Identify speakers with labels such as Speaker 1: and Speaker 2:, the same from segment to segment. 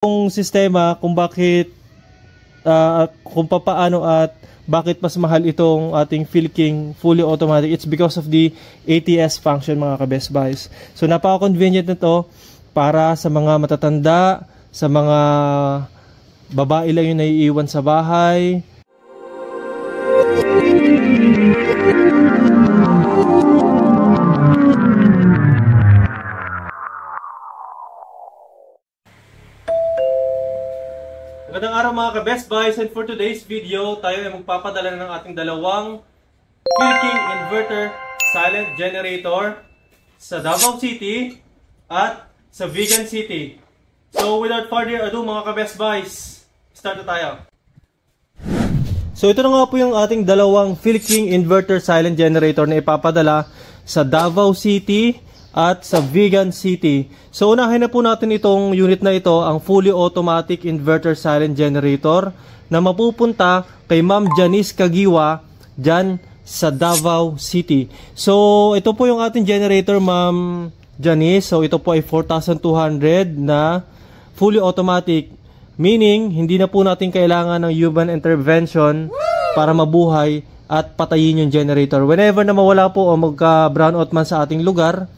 Speaker 1: Kung sistema kung bakit kung papaano at bakit mas mahal itong ating Philking fully automatic, it's because of the ATS function mga ka-Best Buys. So napaka-convenient nito para sa mga matatanda, sa mga babae lang yung naiiwan sa bahay. Magandang araw mga ka-Best Buys, and for today's video, tayo ay magpapadala ng ating dalawang Philking inverter silent generator sa Davao City at sa Vigan City. So without further ado mga ka-Best Buys, start na tayo. So ito na nga po yung ating dalawang Philking inverter silent generator na ipapadala sa Davao City at sa Vigan City. So unahin na po natin itong unit na ito, ang fully automatic inverter silent generator na mapupunta kay Ma'am Janice Kagiwa dyan sa Davao City. So ito po yung ating generator, Ma'am Janice. So ito po ay 4,200 na fully automatic, meaning hindi na po natin kailangan ng human intervention para mabuhay at patayin yung generator. Whenever na mawala po o magka-brownout man sa ating lugar,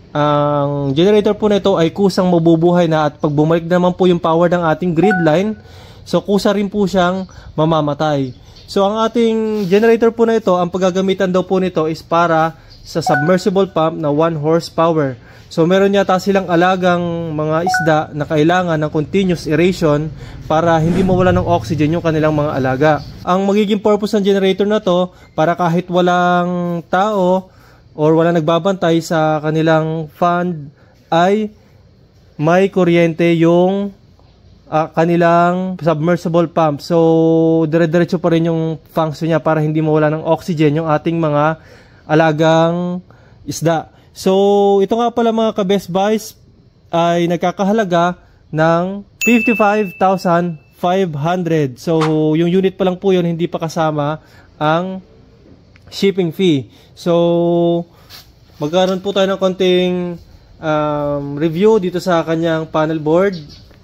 Speaker 1: ang generator po na ito ay kusang mabubuhay na, at pag bumalik naman po yung power ng ating grid line, so kusa rin po siyang mamamatay. So ang ating generator po na ito, ang paggagamitan daw po nito is para sa submersible pump na 1 horsepower. So meron yata silang alagang mga isda na kailangan ng continuous aeration para hindi mawala ng oxygen yung kanilang mga alaga. Ang magiging purpose ng generator na to, para kahit walang tao or wala nagbabantay sa kanilang fund, ay may kuryente yung kanilang submersible pump. So dire-diretso pa rin yung function niya para hindi mawala ng oxygen yung ating mga alagang isda. So ito nga pala mga ka-Best Buys ay nagkakahalaga ng 55,500. So yung unit pa lang po yun, hindi pa kasama ang shipping fee. So magkaroon po tayo ng konting review dito sa kanyang panel board.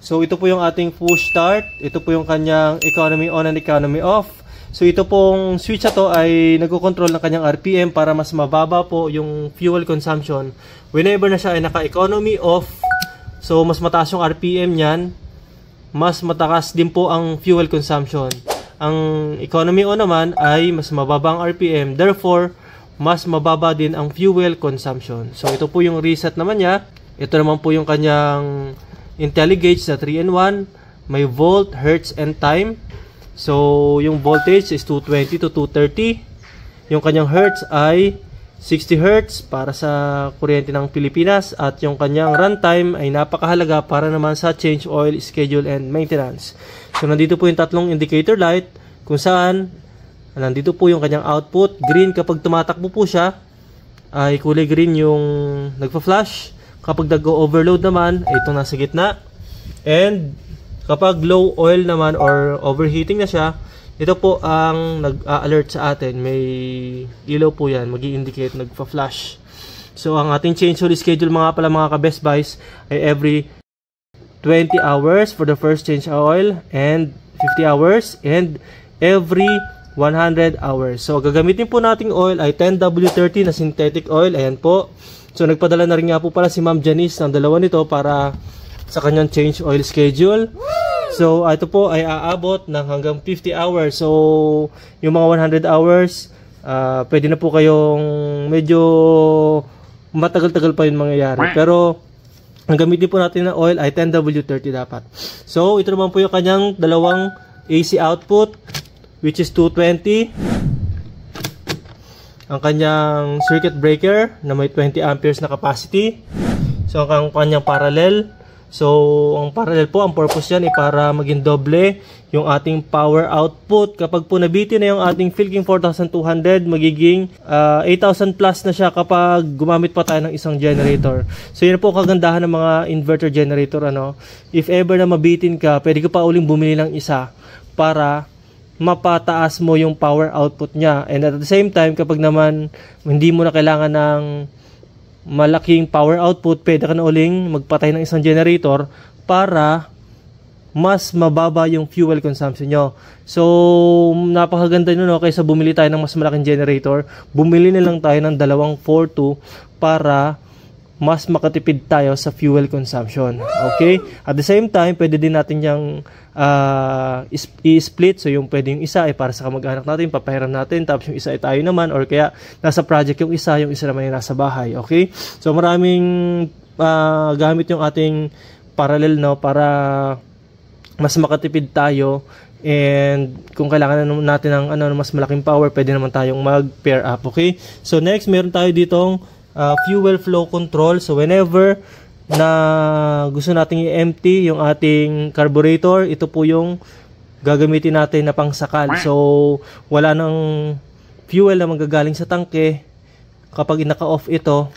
Speaker 1: So ito po yung ating push start, ito po yung kanyang economy on and economy off. So ito pong switch na to ay nagko-control ng kanyang RPM para mas mababa po yung fuel consumption whenever na siya ay naka-economy off. So mas mataas yung RPM niyan, mas mataas din po ang fuel consumption. Ang economy on naman ay mas mababa ang RPM, therefore mas mababa din ang fuel consumption. So ito po yung reset naman niya. Ito naman po yung kanyang IntelliGauge na 3-in-1, may volt, hertz, and time. So yung voltage is 220 to 230. Yung kanyang hertz ay 60 hertz para sa kuryente ng Pilipinas, at yung kanyang runtime ay napakahalaga para naman sa change oil, schedule, and maintenance. So nandito po yung tatlong indicator light kung saan nandito po yung kanyang output. Green kapag tumatakbo po siya, ay kulay green yung nagpa-flash. Kapag nag-overload naman ay itong nasa gitna. And kapag low oil naman or overheating na siya, ito po ang nag-alert sa atin. May ilaw po yan, mag-i-indicate, nagpa-flash. So ang ating change oil schedule mga ka-Best Buys ay every 20 hours for the first change oil, and 50 hours, and every 100 hours. So gagamitin po nating oil ay 10W30 na synthetic oil. Ayan po. So nagpadala na rin nga po pala si Ma'am Janice ng dalawa nito para sa kanyang change oil schedule. So ito po ay aabot ng hanggang 50 hours. So yung mga 100 hours, pwede na po kayong medyo matagal-tagal pa yung mangyayari. Pero ang gamitin po natin na oil ay 10W30 dapat. So ito naman po yung kanyang dalawang AC output, which is 220. Ang kanyang circuit breaker na may 20 amperes na capacity. So ang kanyang parallel. So ang parallel po, ang purpose yan ay para maging doble yung ating power output. Kapag po nabitin na yung ating Philking 4,200, magiging 8,000 plus na siya kapag gumamit pa tayo ng isang generator. So yun po kagandahan ng mga inverter generator. If ever na mabitin ka, pwede ka pa uling bumili ng isa para mapataas mo yung power output niya. And at the same time, kapag naman hindi mo na kailangan ng malaking power output, pwede ka na uling magpatay ng isang generator para mas mababa yung fuel consumption nyo. So, napakaganda nyo, no? Kaysa bumili tayo ng mas malaking generator, bumili na lang tayo ng dalawang 4.2 para mas makatipid tayo sa fuel consumption. Okay? At the same time, pwede din natin yung i-split. So, yung pwede yung isa ay para sa kamag-anak natin, papahiram natin, tapos yung isa ay tayo naman, or kaya nasa project yung isa naman ay nasa bahay. Okay? So, maraming gamit yung ating parallel, no, para mas makatipid tayo. And kung kailangan natin ng mas malaking power, pwede naman tayong mag-pair up. Okay? So, next, meron tayo ditong fuel flow control. So whenever na gusto nating i-empty yung ating carburetor, ito po yung gagamitin natin na pangsakal. So wala nang fuel na magagaling sa tangke kapag naka-off ito,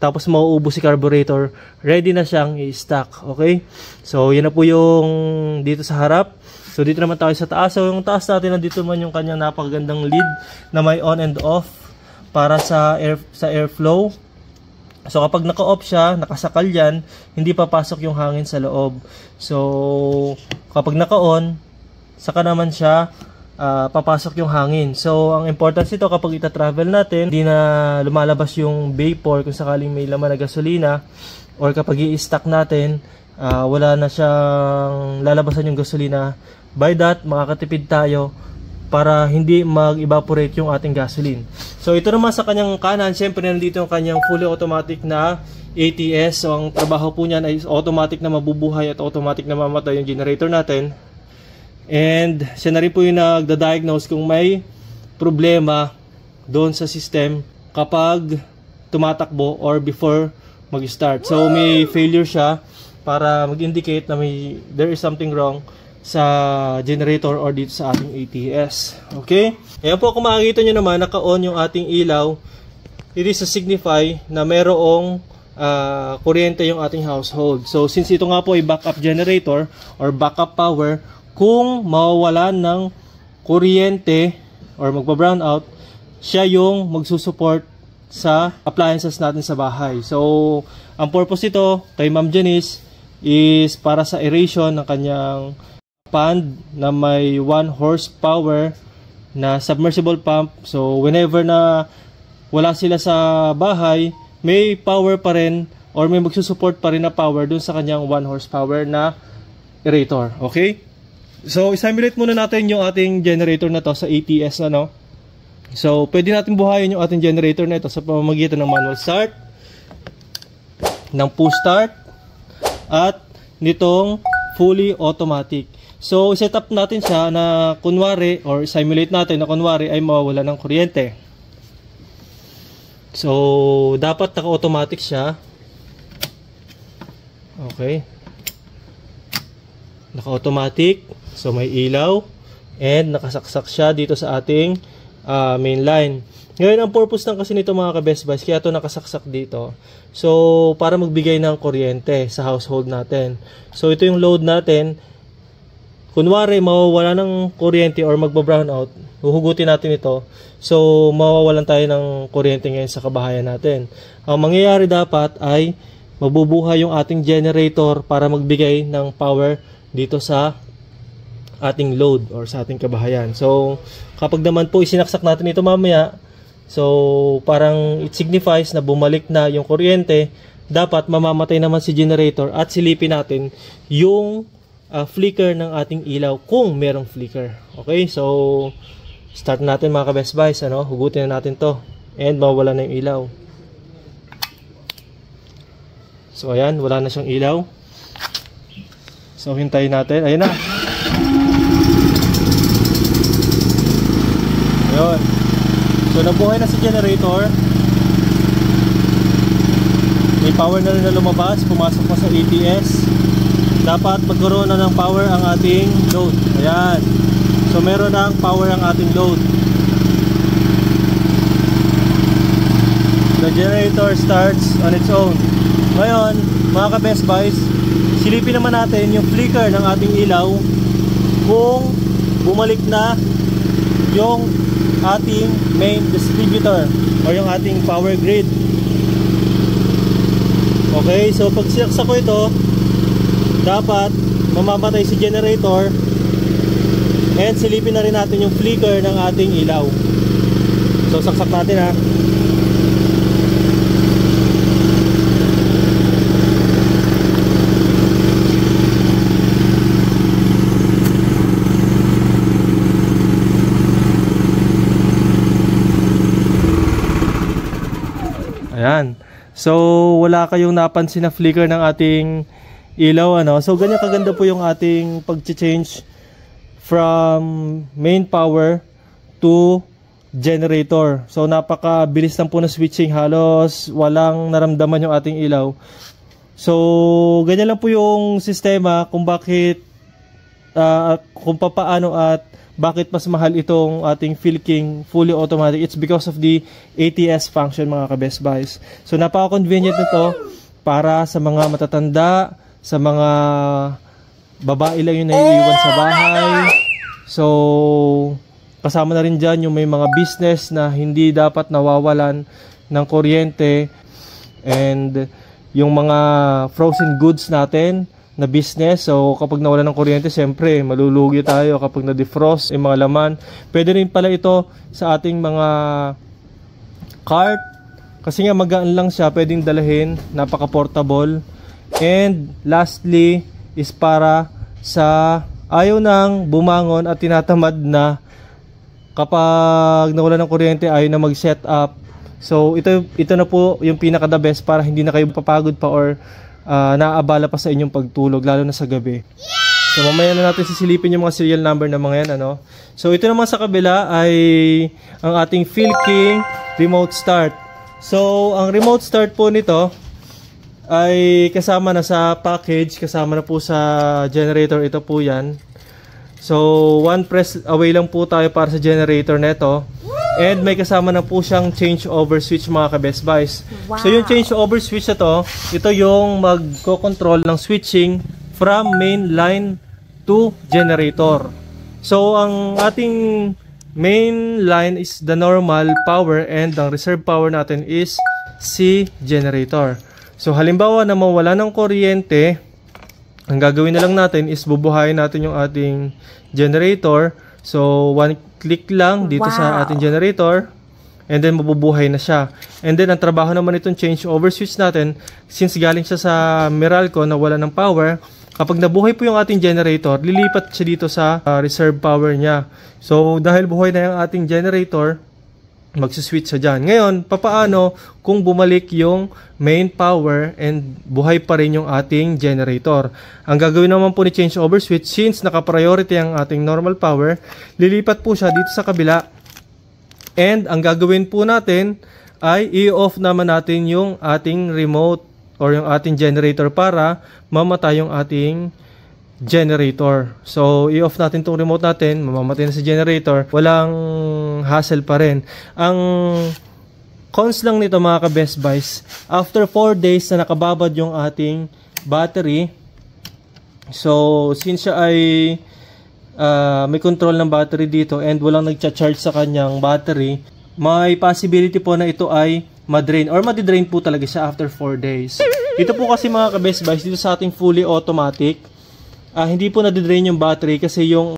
Speaker 1: tapos mauubos si carburetor, ready na siyang i-stack. Okay? So yan na po yung dito sa harap. So dito naman tayo sa taas. So yung taas natin, nandito naman yung kanyang napakagandang lead na may on and off para sa airflow. So kapag naka-off siya, nakasakal yan, hindi papasok yung hangin sa loob. So kapag naka-on, saka naman siya papasok yung hangin. So ang importance nito, kapag ita-travel natin, hindi na lumalabas yung vapor kung sakaling may laman na gasolina, or kapag i-stack natin, wala na siyang lalabasan yung gasolina. By that, makakatipid tayo para hindi mag-evaporate yung ating gasoline. So ito naman sa kanyang kanan, syempre nandito yung kanyang fully automatic na ATS. So ang trabaho po niyan ay automatic na mabubuhay at automatic na mamatay yung generator natin. And siya na rin po yung nagda-diagnose kung may problema doon sa system kapag tumatakbo or before mag-start. So may failure siya para mag-indicate na there is something wrong sa generator or dito sa ating ATS. Okay? Ayan po, kung makikita nyo naman, naka-on yung ating ilaw. It is to signify na merong kuryente yung ating household. So, since ito nga po ay backup generator or backup power, kung mawawalan ng kuryente or magpa-brown out, siya yung magsusupport sa appliances natin sa bahay. So, ang purpose ito kay Ma'am Janice is para sa aeration ng kanyang pond na may 1 horsepower na submersible pump. So whenever na wala sila sa bahay, may power pa rin or may magsusupport pa rin na power dun sa kanyang 1 horsepower na aerator. Okay? So isimulate muna natin yung ating generator na to sa ATS na, no? So pwede natin buhayin yung ating generator na ito sa pamamagitan ng manual start, ng push start, at nitong fully automatic. So, set up natin siya na kunwari, or simulate natin na kunwari ay mawawala ng kuryente. So, dapat naka-automatic siya. Okay. Naka-automatic. So, may ilaw. And nakasaksak siya dito sa ating main line. Ngayon, ang purpose lang kasi nito mga ka-Best Buys, kaya ito nakasaksak dito. So, para magbigay ng kuryente sa household natin. So, ito yung load natin. Kunwari, mawawala ng kuryente or magba-brown out, huhugutin natin ito. So, mawawalan tayo ng kuryente ngayon sa kabahayan natin. Ang mangyayari dapat ay mabubuhay yung ating generator para magbigay ng power dito sa ating load or sa ating kabahayan. So, kapag naman po isinaksak natin ito mamaya, so parang it signifies na bumalik na yung kuryente, dapat mamamatay naman si generator at silipin natin yung flicker ng ating ilaw kung merong flicker. Okay, so start natin mga ka-Best Buys, hugutin na natin to and mawala na yung ilaw. So ayan, wala na siyang ilaw. So hintayin natin, ayun na. Ayun. So nabuhay na si generator. May power na rin na lumabas, pumasok pa sa ATS. Dapat magkaroon na ng power ang ating load. Ayan. So meron na ang power ang ating load. The generator starts on its own. Ngayon, mga ka-Best Buys, silipin naman natin yung flicker ng ating ilaw kung bumalik na yung ating main distributor o yung ating power grid. Okay, so pag sinaksak ko ito, dapat mamamatay si generator, and silipin na rin natin yung flicker ng ating ilaw. So saksak natin ha. Ayan. So, wala kayong napansin na flicker ng ating ilaw, ano? So, ganyan kaganda po yung ating pag-change from main power to generator. So, napakabilis lang po na switching. Halos walang naramdaman yung ating ilaw. So, ganyan lang po yung sistema kung bakit, kung papaano at bakit mas mahal itong ating Philking fully automatic. It's because of the ATS function, mga ka-Best Buys. So napaka-convenient nito para sa mga matatanda, sa mga babae lang yung naiiwan sa bahay. So kasama na rin dyan yung may mga business na hindi dapat nawawalan ng kuryente, and yung mga frozen goods natin na business. So kapag nawala ng kuryente, siyempre malulugi tayo kapag na-defrost yung mga laman. Pwede rin pala ito sa ating mga cart kasi nga magaan lang siya, pwedeng dalahin, napaka-portable. And lastly is para sa ayaw nang bumangon at tinatamad na kapag nawala ng kuryente, ayaw na mag-set up. So ito na po yung pinaka the best para hindi na kayo papagod pa or naaabala pa sa inyong pagtulog, lalo na sa gabi. So mamaya na natin sisilipin yung mga serial number ng mga yan, ano. So ito naman sa kabila ay ang ating Philking remote start. So ang remote start po nito ay kasama na sa package, kasama na po sa generator. Ito po yan. So one press away lang po tayo para sa generator neto. And may kasama na po siyang change over switch, mga ka-Best Buys. Wow. So yung change over switch na to, ito yung magko-control ng switching from main line to generator. So ang ating main line is the normal power and ang reserve power natin is si generator. So halimbawa na mawala ng kuryente, ang gagawin na lang natin is bubuhayin natin yung ating generator. So one click lang dito sa ating generator, and then mabubuhay na siya. And then ang trabaho naman itong change over switch natin, since galing siya sa Meralco na wala ng power, kapag nabuhay po yung ating generator, lilipat siya dito sa reserve power niya. So dahil buhay na yung ating generator, magsiswitch siya dyan. Ngayon, papaano kung bumalik yung main power and buhay pa rin yung ating generator? Ang gagawin naman po ni change over switch, since naka-priority ang ating normal power, lilipat po siya dito sa kabila. And ang gagawin po natin ay i-off naman natin yung ating remote or yung ating generator para mamatay yung ating generator. So i-off natin itong remote natin, mamamatay na si generator, walang hassle pa rin. Ang cons lang nito, mga ka-Best Buys, after 4 days na nakababad yung ating battery, so since siya ay may control ng battery dito and walang nagcha-charge sa kanyang battery, may possibility po na ito ay ma-drain or madi-drain po talaga siya after 4 days. Ito po kasi, mga ka-Best Buys, dito sa ating fully automatic, hindi po nadidrain yung battery kasi yung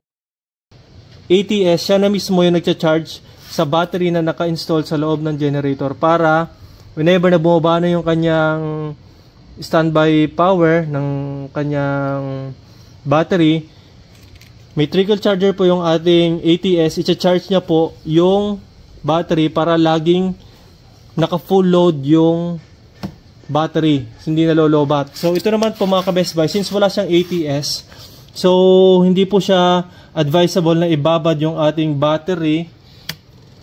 Speaker 1: ATS, siya na mismo yung nagcha-charge sa battery na naka-install sa loob ng generator para whenever na bumaba na yung kanyang standby power ng kanyang battery, may trickle charger po yung ating ATS, i-charge niya po yung battery para laging naka-full load yung battery, hindi nalolobat. So ito naman po, mga ka-Best Buy, since wala siyang ATS, so hindi po siya advisable na ibabad yung ating battery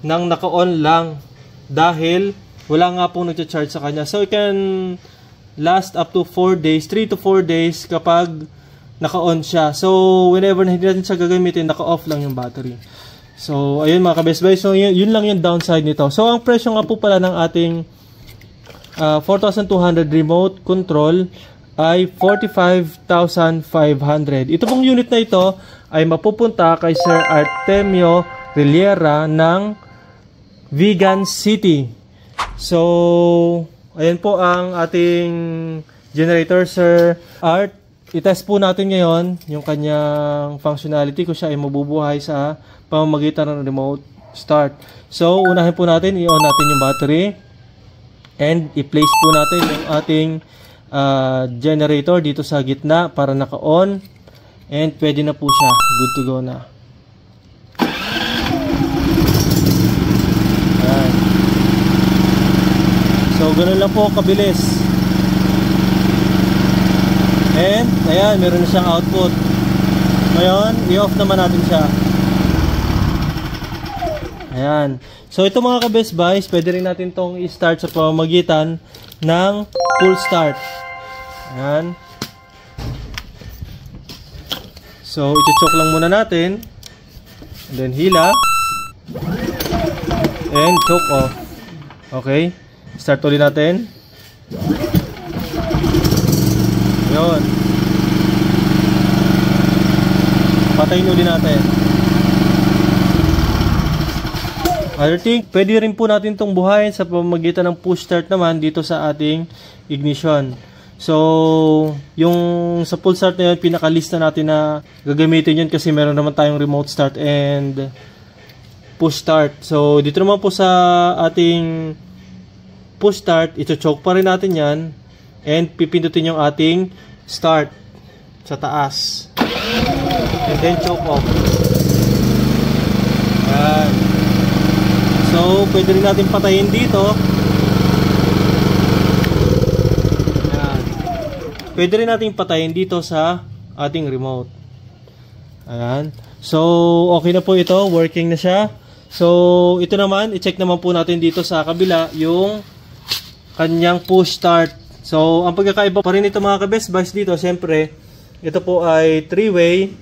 Speaker 1: nang naka-on lang dahil wala nga pong nagcha-charge sa kanya. So it can last up to 4 days, 3 to 4 days kapag naka-on siya. So whenever na hindi natin siya gagamitin, naka-off lang yung battery. So ayun, mga ka-Best Buy, so yun lang yung downside nito. So ang presyo nga po pala ng ating 4,200 remote control ay 45,500. Ito pong unit na ito ay mapupunta kay Sir Artemio Riliera ng Vegan City. So, ayan po ang ating generator, Sir Art. i-test po natin ngayon yung kanyang functionality kung siya ay mabubuhay sa pamamagitan ng remote start. So, unahin po natin, i-on natin yung battery and i-place po natin yung ating generator dito sa gitna para naka-on and pwede na po siya. Good to go na. Ayan. So, ganun lang po kabilis. And, ayan, meron na siyang output. Ngayon, i-off naman natin siya. Ayan. So, ito mga ka-Best Buys, pwede rin natin itong i-start sa pamamagitan ng full start. Ayan. So, ito-choke lang muna natin. And then, hila. And, choke off. Okay. Start ulit natin. Ayan. Patayin ulit natin. Other thing, pwede rin po natin itong buhayin sa pamamagitan ng push start naman dito sa ating ignition. So, yung sa full start na yun, pinakalista natin na gagamitin yun kasi meron naman tayong remote start and push start. So, dito naman po sa ating push start, ito-choke pa rin natin yan and pipindutin yung ating start sa taas. And then choke off. Ayan. So, pwede rin natin patayin dito. Ayan. Pwede rin natin patayin dito sa ating remote. Ayan. So, okay na po ito. Working na siya. So, ito naman, i-check naman po natin dito sa kabila yung kanyang push start. So, ang pagkakaiba pa rin ito mga ka-Best Buys dito, siyempre, ito po ay 3-way.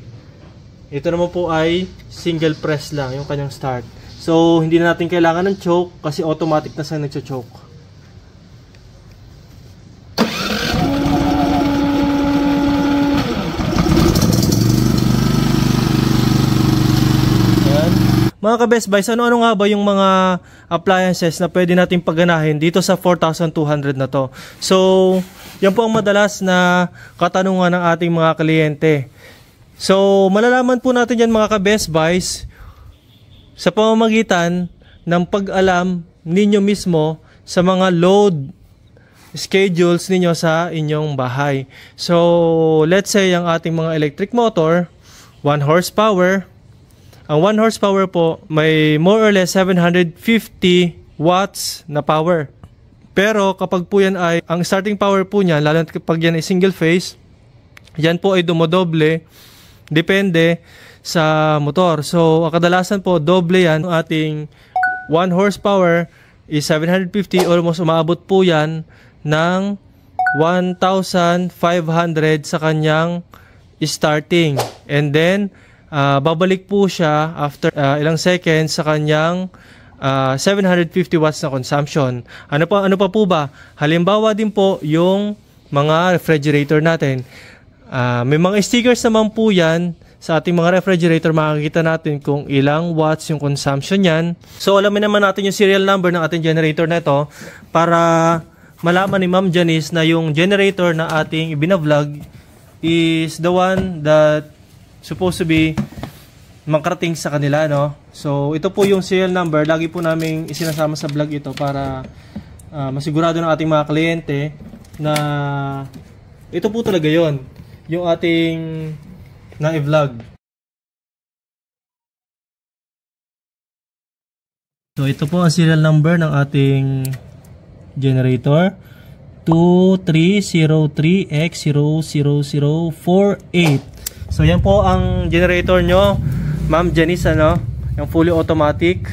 Speaker 1: Ito naman po ay single press lang yung kanyang start. So, hindi na natin kailangan ng choke kasi automatic na siya nagcho-choke. Ayan. Mga ka-Best Buys, ano-ano nga ba yung mga appliances na pwede natin pagganahin dito sa 4,200 na to? So, yan po ang madalas na katanungan ng ating mga kliyente. So, malalaman po natin yan mga ka-Best Buys sa pamamagitan ng pag-alam ninyo mismo sa mga load schedules ninyo sa inyong bahay. So, let's say ang ating mga electric motor, 1 horsepower. Ang 1 horsepower po may more or less 750 watts na power. Pero kapag po yan ay, ang starting power po niya, lalo na kapag yan ay single phase, yan po ay dumodoble, depende sa motor. So, kadalasan po, doble yan. Ang ating 1 horsepower is 750, almost umaabot po yan ng 1,500 sa kanyang starting. And then, babalik po siya after ilang seconds sa kanyang 750 watts na consumption. Ano pa po ba? Halimbawa din po yung mga refrigerator natin. May mga stickers naman po yan sa ating mga refrigerator. Makikita natin kung ilang watts yung consumption yan. So, alamin naman natin yung serial number ng ating generator na ito para malaman ni Ma'am Janice na yung generator na ating ibinavlog is the one that supposed to be makarating sa kanila, no? So, ito po yung serial number. Lagi po namin isinasama sa vlog ito para masigurado ng ating mga kliyente na ito po talaga yon yung ating na-vlog. So, ito po ang serial number ng ating generator. 2303X00048. So, yan po ang generator nyo, Ma'am Janice, ano? Yung fully automatic.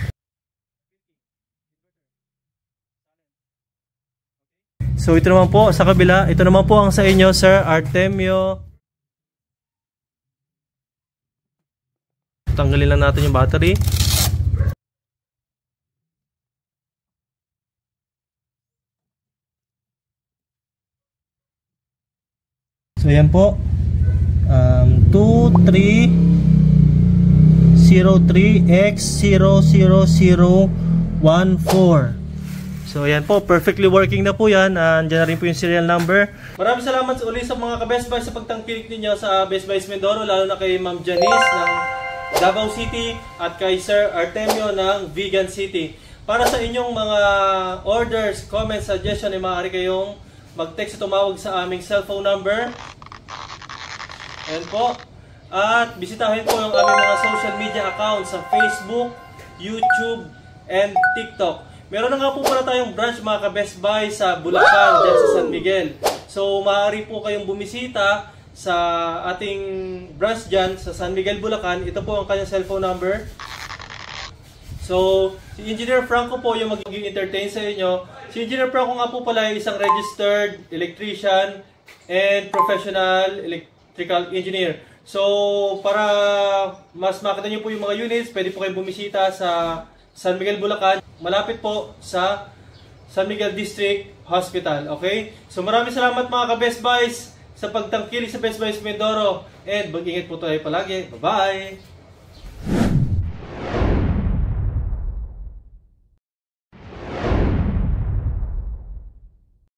Speaker 1: So, ito naman po sa kabila. Ito naman po ang sa inyo, Sir Artemio. Tanggalin lang natin yung battery. So, yan po. 2303X00014. So ayan po, perfectly working na po yan. Andiyan na rin po yung serial number. Maraming salamat ulit sa mga ka-Best Buy sa pagtangkilik ninyo sa Best Buy Mindoro, lalo na kay Ma'am Janice ng Davao City at kay Sir Artemio ng Vigan City. Para sa inyong mga orders, comments, suggestion, ay maaari kayong mag-text o tumawag sa aming cellphone number. Ayan po. At bisitahin po yung aming mga social media accounts sa Facebook, YouTube, and TikTok. Meron na nga po pala tayong branch mga ka-Best Buy sa Bulacan, dyan sa San Miguel. So maaari po kayong bumisita sa ating branch dyan sa San Miguel, Bulacan. Ito po ang kanyang cellphone number. So si Engineer Franco po yung magiging entertain sa inyo. Si Engineer Franco nga po pala ay isang registered electrician and professional electrical engineer. So para mas makita nyo po yung mga units, pwede po kayong bumisita sa San Miguel, Bulacan, malapit po sa San Miguel District Hospital. Okay? So maraming salamat mga ka-Best Buys sa pagtangkilik sa Best Buys Mindoro. And mag-ingat po tayo palagi. Bye-bye!